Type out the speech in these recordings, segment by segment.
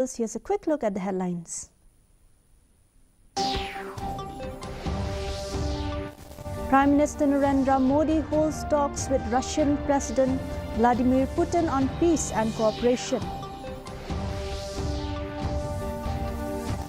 Here's a quick look at the headlines. Prime Minister Narendra Modi holds talks with Russian President Vladimir Putin on peace and cooperation.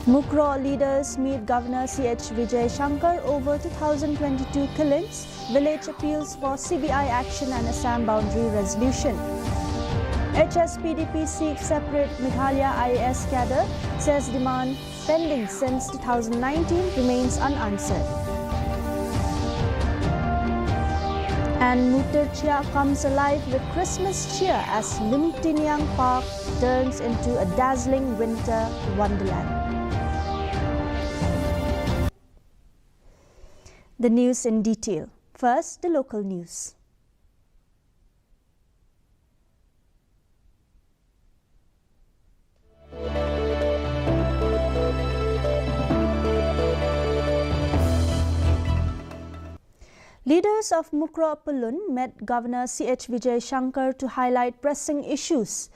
Mukroh leaders meet Governor C.H. Vijay Shankar over 2022 killings. Village appeals for CBI action and Assam boundary resolution. HSPDP seeks separate Meghalaya IAS cadre, says demand pending since 2019 remains unanswered. And Mutirchia comes alive with Christmas cheer as Limtiniang Park turns into a dazzling winter wonderland. The news in detail. First, the local news. Leaders of Mukroh met Governor C.H. Vijay Shankar to highlight pressing issues,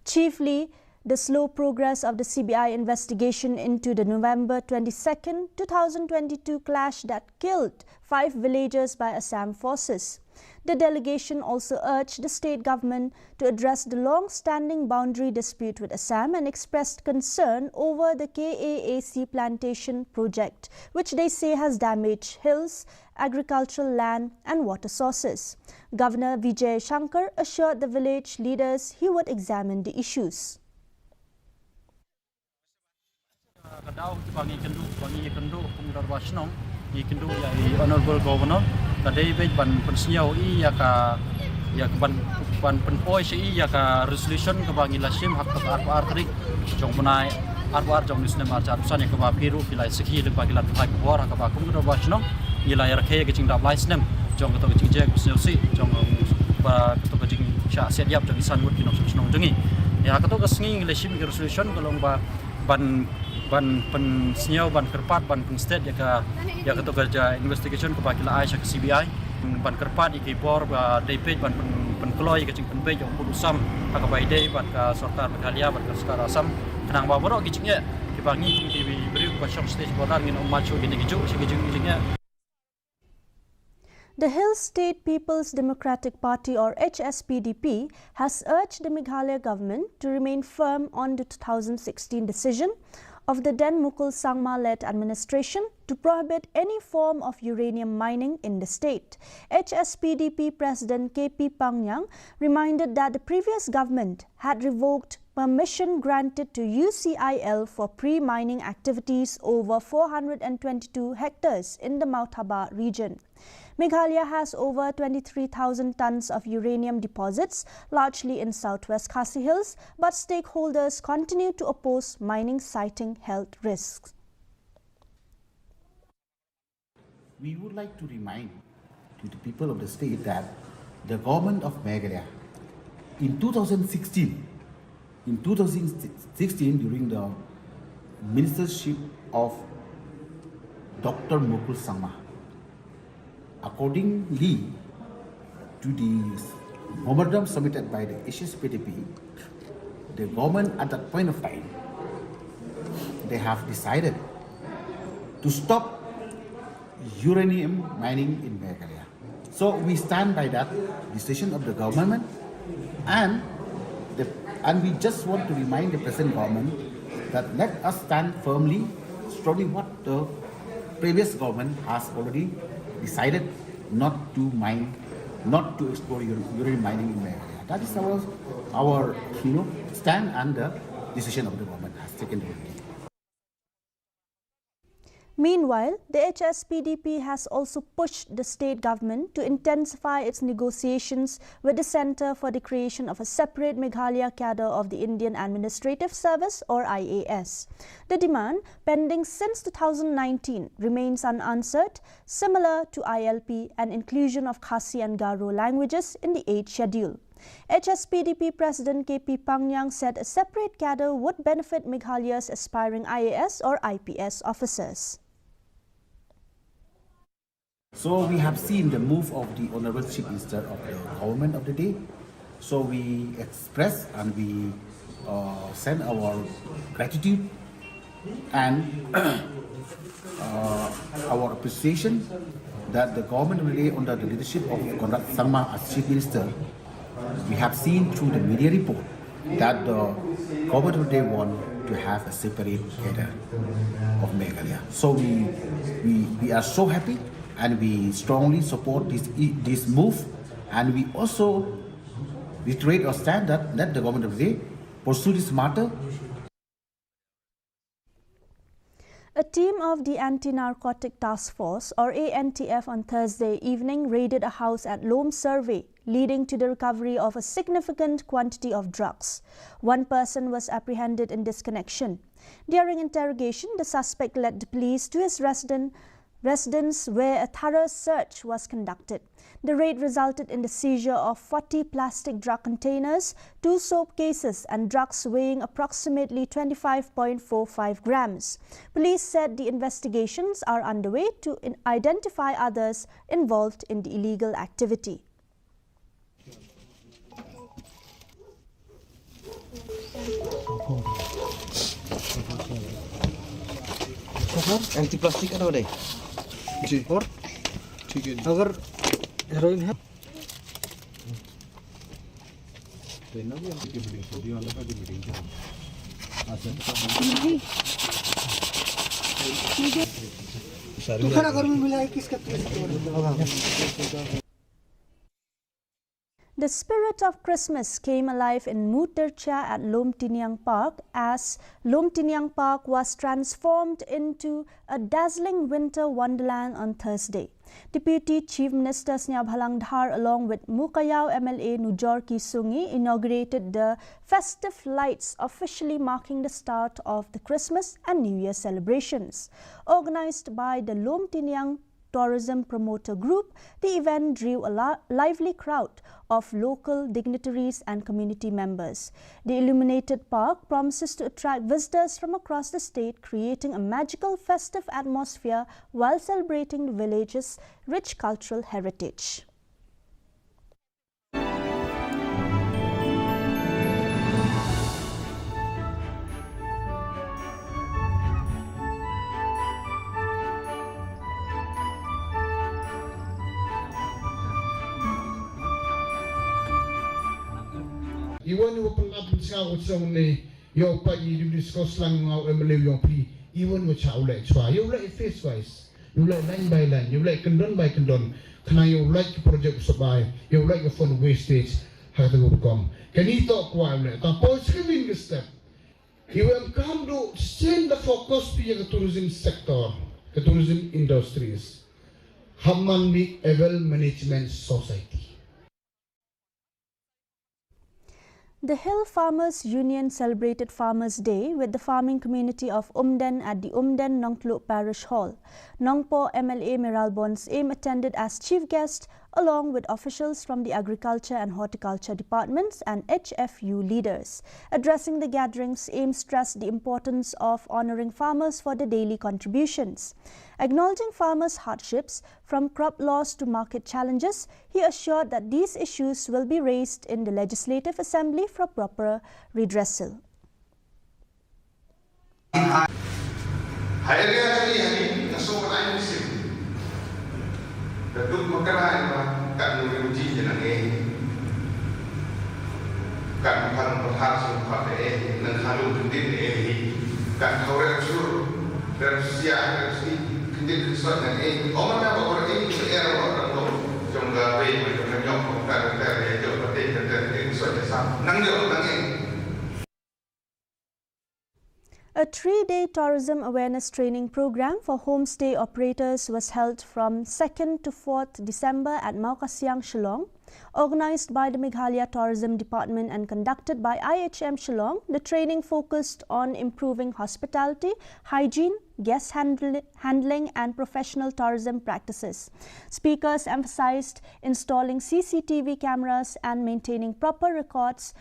chiefly the slow progress of the CBI investigation into the November 22, 2022 clash that killed 5 villagers by Assam forces. The delegation also urged the state government to address the long-standing boundary dispute with Assam and expressed concern over the KAAC plantation project, which they say has damaged hills, agricultural land and water sources. Governor Vijay Shankar assured the village leaders he would examine the issues. Honorable Governor, today ban pensiau ban penpoi resolution kebangi lasim hak artrik jong punai arbar jong nisnem arjar pusan yang keba piru pilai segi lebagi lat hai bor hak ba kum wasno nilai rakhe ke jing dap laisnem jong to ke jing jek puseu si jong ba to ke jing sha sediap jong isan mut kinok sunong dengi ya to ke sengi lasim resolution kolong ba ban pensiau ban kerpat ban state ya to kerja investigation ke bakila ai ke CBI ban kerpat iki bor ba depej ban penkeloi ke jing penpej jong pudusam hak ba ide ban ka sortar Meghalaya ban ka sekara asam kenang ba borok gijingnya dibangi TV beri ba shop stage bodan ngin macho gini giju gijingnya. The Hill State People's Democratic Party or HSPDP has urged the Meghalaya government to remain firm on the 2016 decision of the then Mukul Sangma-led administration to prohibit any form of uranium mining in the state. HSPDP President K.P. Pangyang reminded that the previous government had revoked permission granted to UCIL for pre-mining activities over 422 hectares in the Mount Haba region. Meghalaya has over 23,000 tons of uranium deposits, largely in southwest Khasi Hills, but stakeholders continue to oppose mining, citing health risks. We would like to remind to the people of the state that the government of Meghalaya in 2016 during the ministership of Dr. Mukul Sangma, accordingly to the memorandum submitted by the HSPDP, the government at that point of time, they have decided to stop uranium mining in Meghalaya. So we stand by that decision of the government, and we just want to remind the present government that let us stand firmly, strongly what the previous government has already decided not to mine, not to explore uranium mining in Meghalaya. That is our stand, and the decision of the government has taken already. Meanwhile, the HSPDP has also pushed the state government to intensify its negotiations with the Centre for the creation of a separate Meghalaya cadre of the Indian Administrative Service or IAS. The demand, pending since 2019, remains unanswered, similar to ILP and inclusion of Khasi and Garo languages in the 8th schedule. HSPDP President K.P. Pangyang said a separate cadre would benefit Meghalaya's aspiring IAS or IPS officers. So we have seen the move of the Honorable Chief Minister of the government of the day. So we express and we send our gratitude and our appreciation that the government really under the leadership of Conrad Sangma as Chief Minister, we have seen through the media report that the government today want to have a separate cadre of Meghalaya. So we are so happy and we strongly support this move, and we also reiterate our stand that let the government of the day pursue this matter. A team of the Anti-Narcotic Task Force, or ANTF, on Thursday evening raided a house at Lom Survey, leading to the recovery of a significant quantity of drugs. One person was apprehended in this connection. During interrogation, the suspect led the police to his residence where a thorough search was conducted. The raid resulted in the seizure of 40 plastic drug containers, 2 soap cases and drugs weighing approximately 25.45 grams. Police said the investigations are underway to identify others involved in the illegal activity. Anti-plastic ada deh. जी और ठीक है अगर heroin है तो इन्हें भी हम की मीटिंग छोड़ी वाला का की मीटिंग क्या तो खाना घर में मिला है किसका The spirit of Christmas came alive in Mutercha at Lom Tiniang Park as Lom Tiniang Park was transformed into a dazzling winter wonderland on Thursday. Deputy Chief Minister Snya Bhalangdhar along with Mukayao MLA Nujor Kisungi inaugurated the festive lights, officially marking the start of the Christmas and New Year celebrations. Organized by the Lom Tiniang Tourism Promoter Group, the event drew a lively crowd of local dignitaries and community members. The illuminated park promises to attract visitors from across the state, creating a magical festive atmosphere while celebrating the village's rich cultural heritage. Iwan yo pelab sa usong ni yo pa i discuss lang ngau emele yo pri iwan yo cha ule chwa yo like face wise yo like line by line yo like kendon by kendon kana yo like project sabai yo like fun wastage ha ta go kom kani to kwa ule ta po skriving step you will come to change the focus pi the tourism sector the tourism industries hamman bi eval management society. The Hill Farmers Union celebrated Farmers' Day with the farming community of Umden at the Umden Nongtluk Parish Hall. Nongpo MLA Miralbon's Aim attended as chief guest along with officials from the Agriculture and Horticulture departments and HFU leaders. Addressing the gatherings, Aim stressed the importance of honouring farmers for their daily contributions. Acknowledging farmers' hardships, from crop loss to market challenges, he assured that these issues will be raised in the Legislative Assembly for proper redressal. A 3-day tourism awareness training program for homestay operators was held from 2nd to 4th December at Maukasiang, Shillong. Organized by the Meghalaya Tourism Department and conducted by IHM Shillong, the training focused on improving hospitality, hygiene, guest handling and professional tourism practices. Speakers emphasized installing CCTV cameras and maintaining proper records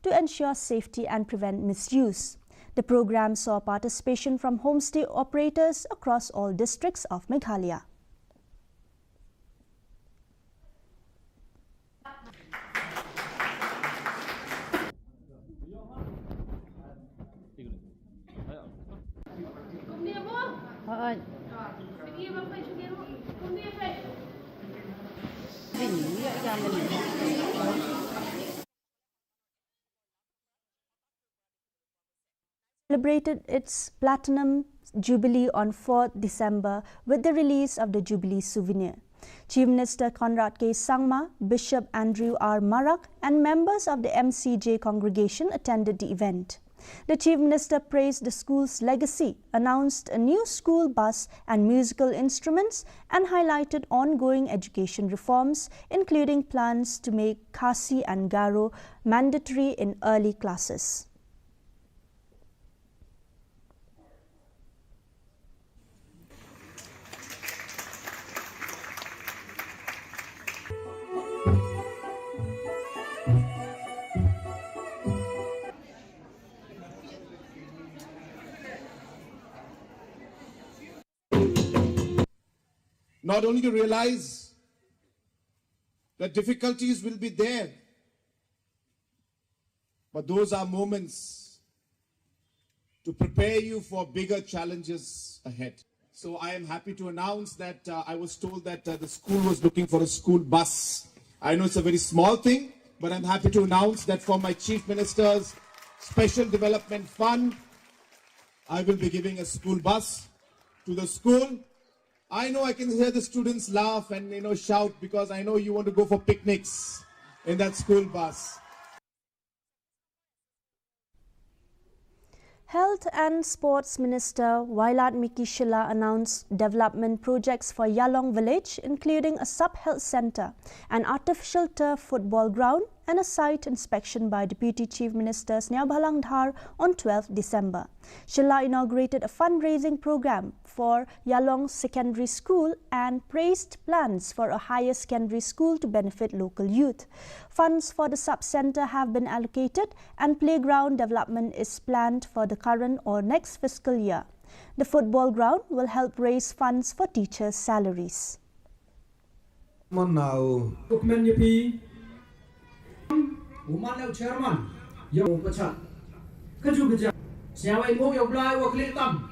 to ensure safety and prevent misuse. The program saw participation from homestay operators across all districts of Meghalaya. Celebrated its platinum jubilee on 4th December with the release of the Jubilee souvenir. Chief Minister Conrad K. Sangma, Bishop Andrew R. Marak and members of the MCJ congregation attended the event. The Chief Minister praised the school's legacy, announced a new school bus and musical instruments, and highlighted ongoing education reforms, including plans to make Khasi and Garo mandatory in early classes. Not only to realize that difficulties will be there, but those are moments to prepare you for bigger challenges ahead. So I am happy to announce that I was told that the school was looking for a school bus. I know it's a very small thing, but I'm happy to announce that for my Chief Minister's Special Development Fund, I will be giving a school bus to the school. I know I can hear the students laugh and shout because I know you want to go for picnics in that school bus. Health and Sports Minister Wailat Miki Shila announced development projects for Yalong village, including a sub-health centre, an artificial turf football ground and a site inspection by Deputy Chief Minister Sneha Bhalang Dhar on 12th December. Shila inaugurated a fundraising program for Yalong Secondary School and praised plans for a higher secondary school to benefit local youth. Funds for the sub-centre have been allocated and playground development is planned for the current or next fiscal year. The football ground will help raise funds for teachers' salaries. Chairman, Young Pachan, Kajuka, Siaway Mo Yoblai or Clinton.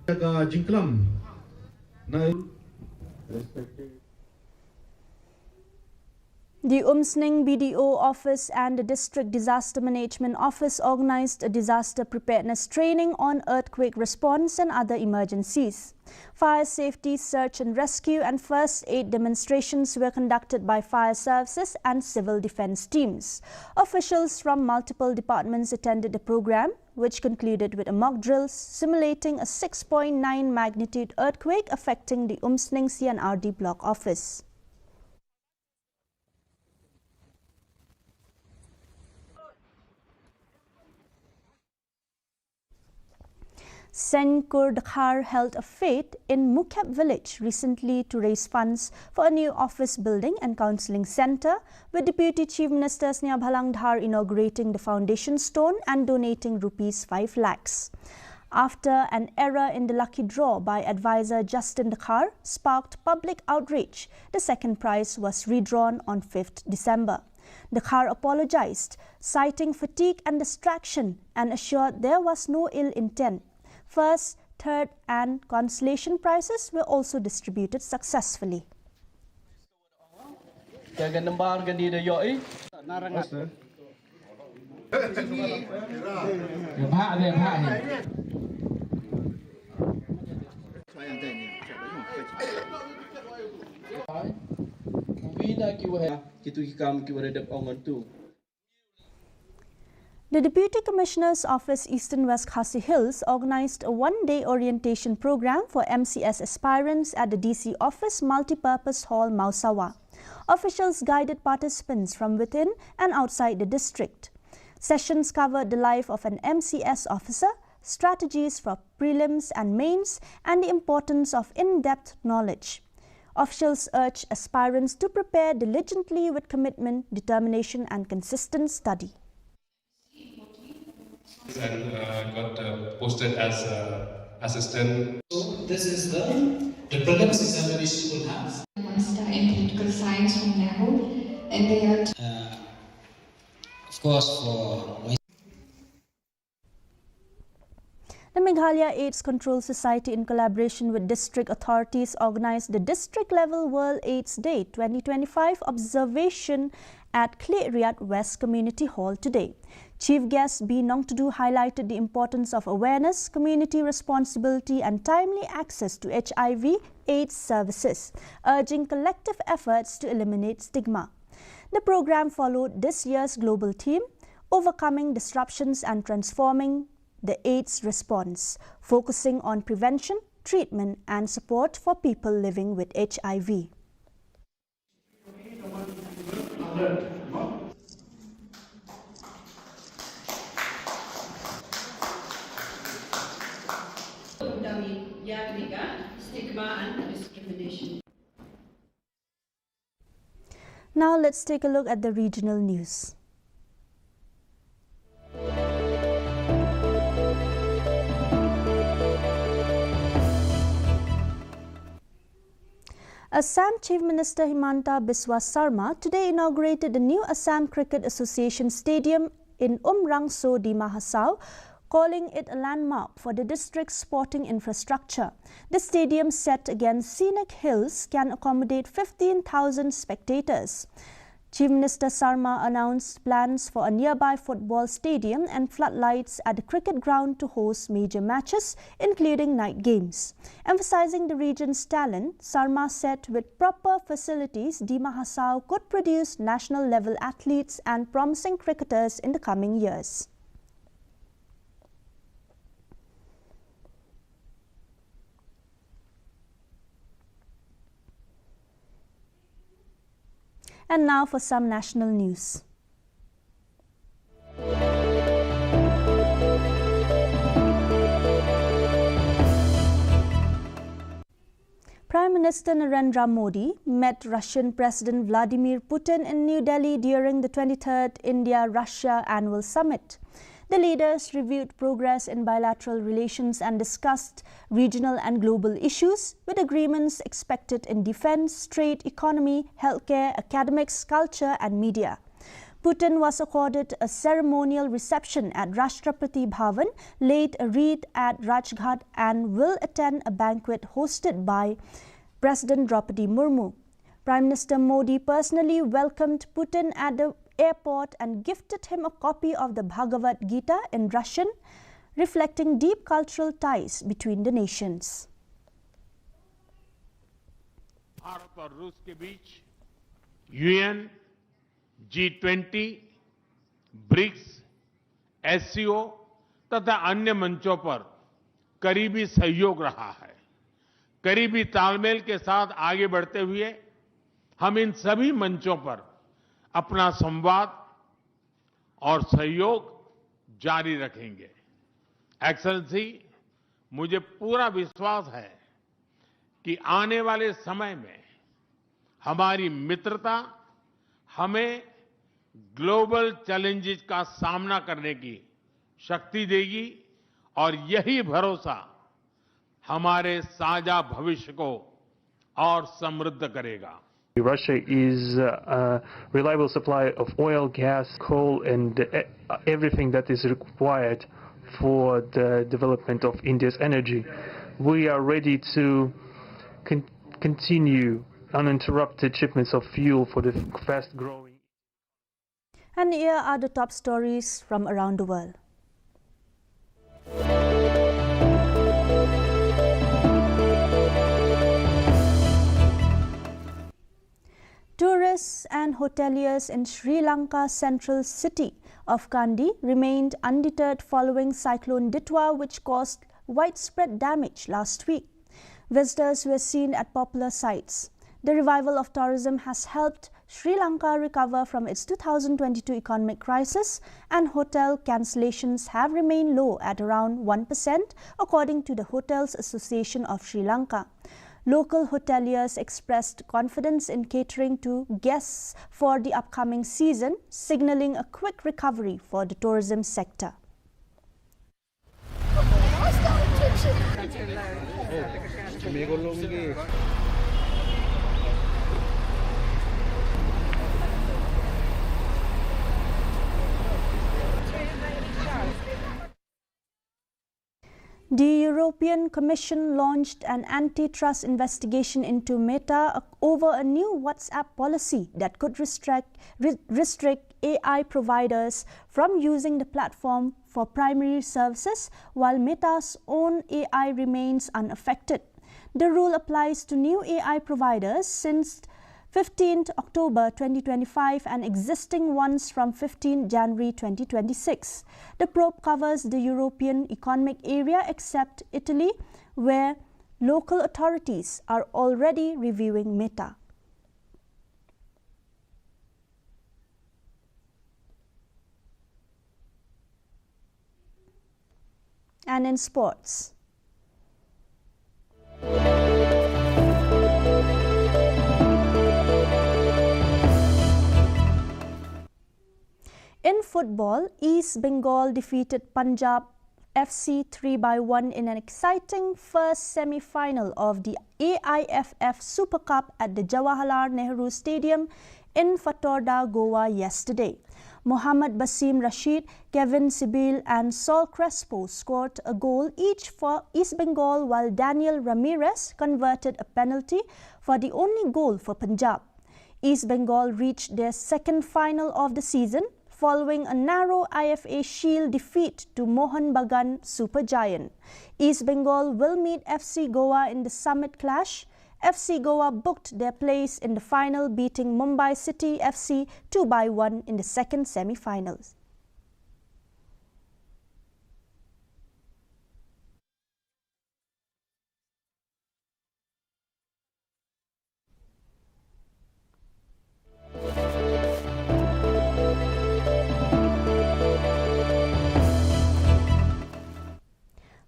Jinklam. The Umsning BDO office and the District Disaster Management Office organized a disaster preparedness training on earthquake response and other emergencies. Fire safety, search and rescue and first aid demonstrations were conducted by fire services and civil defense teams. Officials from multiple departments attended the program, which concluded with a mock drill simulating a 6.9 magnitude earthquake affecting the Umsning CNRD block office. Senkur Dakhar held a fete in Mukep village recently to raise funds for a new office building and counselling centre, with Deputy Chief Minister Sneha Bhalang Dhar inaugurating the foundation stone and donating Rs 5 lakhs. After an error in the lucky draw by advisor Justin Dakhar sparked public outrage, the second prize was redrawn on 5th December. Dakhar apologised, citing fatigue and distraction, and assured there was no ill intent. First, third and consolation prizes were also distributed successfully. The Deputy Commissioner's Office Eastern West Khasi Hills organised a one-day orientation program for MCS aspirants at the DC Office Multipurpose Hall, Mausawa. Officials guided participants from within and outside the district. Sessions covered the life of an MCS officer, strategies for prelims and mains, and the importance of in-depth knowledge. Officials urged aspirants to prepare diligently with commitment, determination, and consistent study. And got posted as assistant. So this is the prelims examination will have. Master in political science from Lahore, and they are of course for The Meghalaya AIDS Control Society, in collaboration with district authorities, organised the district-level World AIDS Day 2025 observation at Kleriat West Community Hall today. Chief guest B. Nongtudu highlighted the importance of awareness, community responsibility and timely access to HIV/AIDS services, urging collective efforts to eliminate stigma. The program followed this year's global theme, Overcoming Disruptions and Transforming the AIDS Response, focusing on prevention, treatment and support for people living with HIV. Now let's take a look at the regional news. Assam Chief Minister Himanta Biswa Sarma today inaugurated the new Assam Cricket Association Stadium in Umrangso di Mahasau, calling it a landmark for the district's sporting infrastructure. The stadium, set against scenic hills, can accommodate 15,000 spectators. Chief Minister Sarma announced plans for a nearby football stadium and floodlights at the cricket ground to host major matches, including night games. Emphasizing the region's talent, Sarma said with proper facilities, Di Mahasau could produce national-level athletes and promising cricketers in the coming years. And now for some national news. Prime Minister Narendra Modi met Russian President Vladimir Putin in New Delhi during the 23rd India-Russia Annual Summit. The leaders reviewed progress in bilateral relations and discussed regional and global issues, with agreements expected in defense, trade, economy, healthcare, academics, culture and media. Putin was accorded a ceremonial reception at Rashtrapati Bhavan, laid a wreath at Rajghat and will attend a banquet hosted by President Draupadi Murmu. Prime Minister Modi personally welcomed Putin at the airport and gifted him a copy of the Bhagavad Gita in Russian, reflecting deep cultural ties between the nations. Bharat और रूस के बीच UN, G20, BRICS, SCO तथा अन्य मंचों पर करीबी सहयोग रहा है। करीबी तालमेल के साथ आगे बढ़ते हुए हम इन सभी मंचों पर अपना संवाद और सहयोग जारी रखेंगे। एक्सेलेंसी, मुझे पूरा विश्वास है कि आने वाले समय में हमारी मित्रता हमें ग्लोबल चैलेंजेस का सामना करने की शक्ति देगी और यही भरोसा हमारे साझा भविष्य को और समृद्ध करेगा। Russia is a reliable supplier of oil, gas, coal and everything that is required for the development of India's energy. We are ready to continue uninterrupted shipments of fuel for the fast growing. And here are the top stories from around the world. Tourists and hoteliers in Sri Lanka's central city of Kandy remained undeterred following Cyclone Ditwa, which caused widespread damage last week. Visitors were seen at popular sites. The revival of tourism has helped Sri Lanka recover from its 2022 economic crisis, and hotel cancellations have remained low at around 1%, according to the Hotels Association of Sri Lanka. Local hoteliers expressed confidence in catering to guests for the upcoming season, signaling a quick recovery for the tourism sector. The European Commission launched an antitrust investigation into Meta over a new WhatsApp policy that could restrict AI providers from using the platform for primary services, while Meta's own AI remains unaffected. The rule applies to new AI providers since 15th October 2025 and existing ones from 15 January 2026. The probe covers the European Economic Area except Italy, where local authorities are already reviewing Meta. And in sports. In football, East Bengal defeated Punjab FC 3-1 in an exciting first semi-final of the AIFF Super Cup at the Jawaharlal Nehru Stadium in Fatorda, Goa yesterday. Mohammad Basim Rashid, Kevin Sibil and Sol Crespo scored a goal each for East Bengal, while Daniel Ramirez converted a penalty for the only goal for Punjab. East Bengal reached their second final of the season, following a narrow IFA Shield defeat to Mohan Bagan Supergiant. East Bengal will meet FC Goa in the Summit Clash. FC Goa booked their place in the final, beating Mumbai City FC 2-1 in the second semi-finals.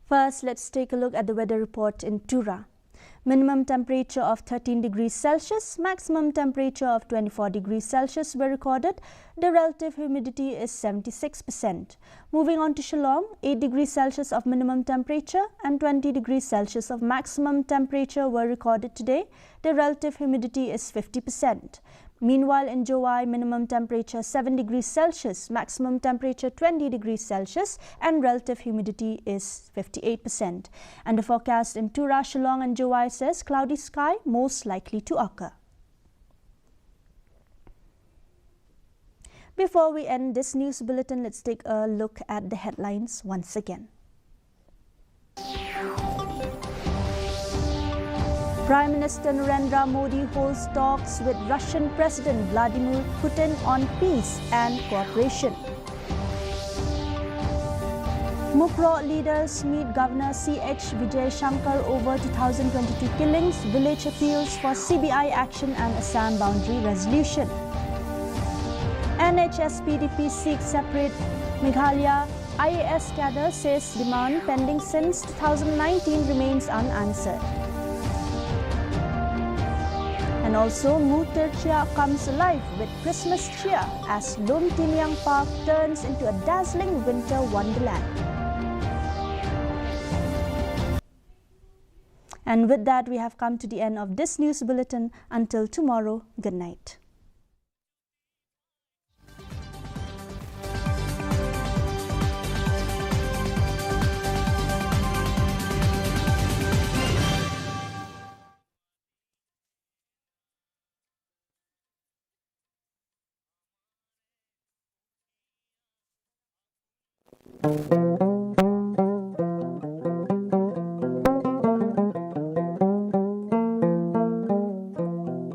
First, let's take a look at the weather report in Tura. Minimum temperature of 13 degrees Celsius, maximum temperature of 24 degrees Celsius were recorded. The relative humidity is 76%. Moving on to Shillong, 8 degrees Celsius of minimum temperature and 20 degrees Celsius of maximum temperature were recorded today. The relative humidity is 50%. Meanwhile, in Jowai, minimum temperature 7 degrees Celsius, maximum temperature 20 degrees Celsius and relative humidity is 58%. And the forecast in Tura, Shillong and Jowai says cloudy sky most likely to occur. Before we end this news bulletin, let's take a look at the headlines once again. Prime Minister Narendra Modi holds talks with Russian President Vladimir Putin on peace and cooperation. Mukroh leaders meet Governor C.H. Vijay Shankar over 2022 killings, village appeals for CBI action and Assam boundary resolution. NHS-PDP seeks separate Meghalaya. IAS cadre says demand pending since 2019 remains unanswered. And also, Mutirchia comes alive with Christmas cheer as Lom Tiniang Park turns into a dazzling winter wonderland. And with that, we have come to the end of this news bulletin. Until tomorrow, good night. Thank you.